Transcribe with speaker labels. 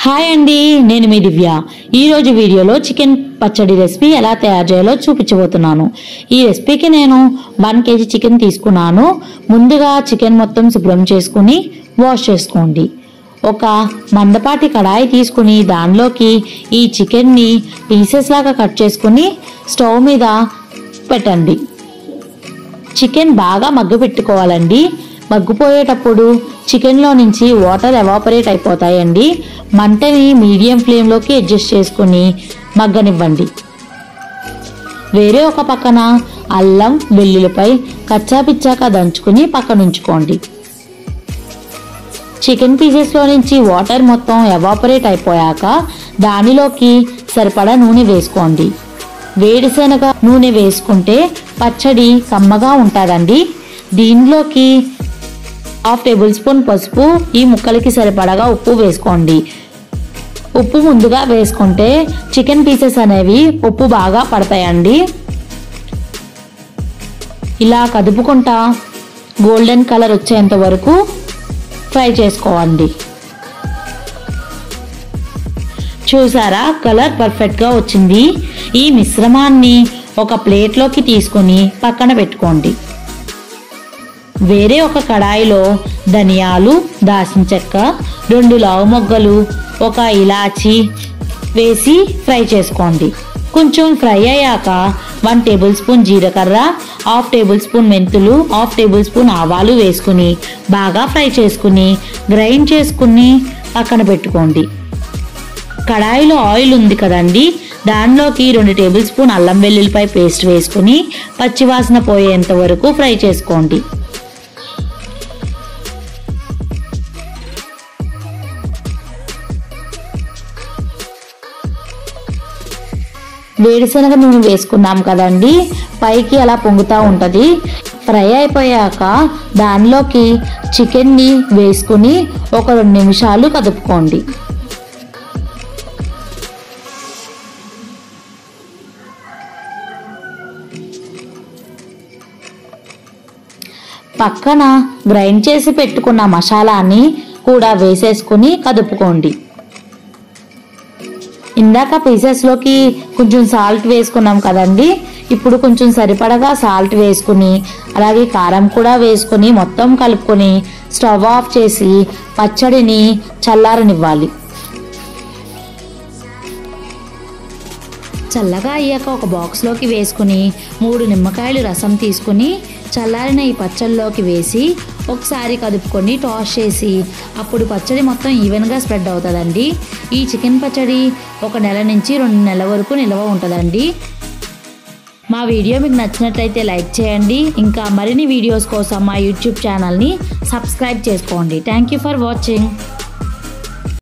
Speaker 1: Hi అండి, నేను మీ దివ్య. ఈరోజు వీడియోలో చికెన్ పచ్చడి రెసిపీ ఎలా తయారు చేయాలో చూపించబోతున్నాను. ఈ రెసిపీకి నేను 1 kg చికెన్ తీసుకున్నాను. ముందుగా చికెన్ మొత్తం శుభ్రం చేసుకుని వాష్ చేసుకోండి. ఒక మందపాటి కడాయి తీసుకుని దానిలోకి ఈ చికెన్ని పీసెస్ లాగా కట్ చేసుకుని స్టవ్ మీద పెట్టండి. చికెన్ బాగా మగ్గపెట్టుకోవాలండి. మగ్గిపోయేటప్పుడు చికెన్లో నుంచి వాటర్ ఎవాపరేట్ అయిపోతాయండి. మంటని మీడియం ఫ్లేమ్లోకి అడ్జస్ట్ చేసుకుని మగ్గనివ్వండి. వేరే ఒక పక్కన అల్లం వెల్లుల్లిపై కచ్చాపిచ్చాక దంచుకుని పక్కన ఉంచుకోండి. చికెన్ పీసెస్లో నుంచి వాటర్ మొత్తం ఎవాపరేట్ అయిపోయాక దానిలోకి సరిపడా నూనె వేసుకోండి. వేరుశనగ నూనె వేసుకుంటే పచ్చడి కమ్మగా ఉంటుందండి. దీనిలోకి 1/2 టేబుల్ స్పూన్ పసుపు, ఈ ముక్కలకి సరిపడగా ఉప్పు వేసుకోండి. ఉప్పు ముందుగా వేసుకుంటే చికెన్ పీసెస్ అనేవి ఉప్పు బాగా పడతాయండి. ఇలా కదుపుకుంటా గోల్డెన్ కలర్ వచ్చేంత వరకు ఫ్రై చేసుకోండి. చూసారా, కలర్ పర్ఫెక్ట్గా వచ్చింది. ఈ మిశ్రమాన్ని ఒక ప్లేట్లోకి తీసుకొని పక్కన పెట్టుకోండి. వేరే ఒక కడాయిలో ధనియాలు, దాల్చిన చెక్క, 2 లావు మొగ్గలు, 1 ఇలాచి వేసి ఫ్రై చేసుకోండి. కొంచెం ఫ్రై అయ్యాక 1 టేబుల్ స్పూన్ జీలకర్ర, 1/2 టేబుల్ స్పూన్ మెంతులు, 1/2 టేబుల్ స్పూన్ ఆవాలు వేసుకుని బాగా ఫ్రై చేసుకుని గ్రైండ్ చేసుకుని పక్కన పెట్టుకోండి. కడాయిలో ఆయిల్ ఉంది కదండి, దానిలోకి 2 టేబుల్ స్పూన్ అల్లం వెల్లుల్లిపాయ పేస్ట్ వేసుకుని పచ్చివాసన పోయేంత వరకు ఫ్రై చేసుకోండి. వేరుశనగ నూనె వేసుకున్నాం కదండి, పైకి అలా పొంగుతూ ఉంటుంది. ఫ్రై అయిపోయాక దానిలోకి చికెన్ని వేసుకుని ఒక 2 నిమిషాలు కదుపుకోండి. పక్కన గ్రైండ్ చేసి పెట్టుకున్న మసాలాని కూడా వేసేసుకుని కదుపుకోండి. ఇందాక పీసెస్లోకి కొంచెం సాల్ట్ వేసుకున్నాం కదండి, ఇప్పుడు కొంచెం సరిపడగా సాల్ట్ వేసుకుని అలాగే కారం కూడా వేసుకుని మొత్తం కలుపుకొని స్టవ్ ఆఫ్ చేసి పచ్చడిని చల్లారనివ్వాలి. చల్లగా అయ్యాక ఒక బాక్స్లోకి వేసుకుని 3 నిమ్మకాయలు రసం తీసుకుని చల్లారిన ఈ పచ్చడిలోకి వేసి ఒకసారి కదుపుకొని టాస్ చేసి అప్పుడు పచ్చడి మొత్తం ఈవెన్గా స్ప్రెడ్ అవుతుందండి. ఈ చికెన్ పచ్చడి 1 నెల నుంచి 2 నెలల వరకు నిల్వ ఉంటుందండి. మా వీడియో మీకు నచ్చినట్లయితే లైక్ చేయండి. ఇంకా మరిన్ని వీడియోస్ కోసం మా యూట్యూబ్ ఛానల్ని సబ్స్క్రైబ్ చేసుకోండి. Thank you for watching.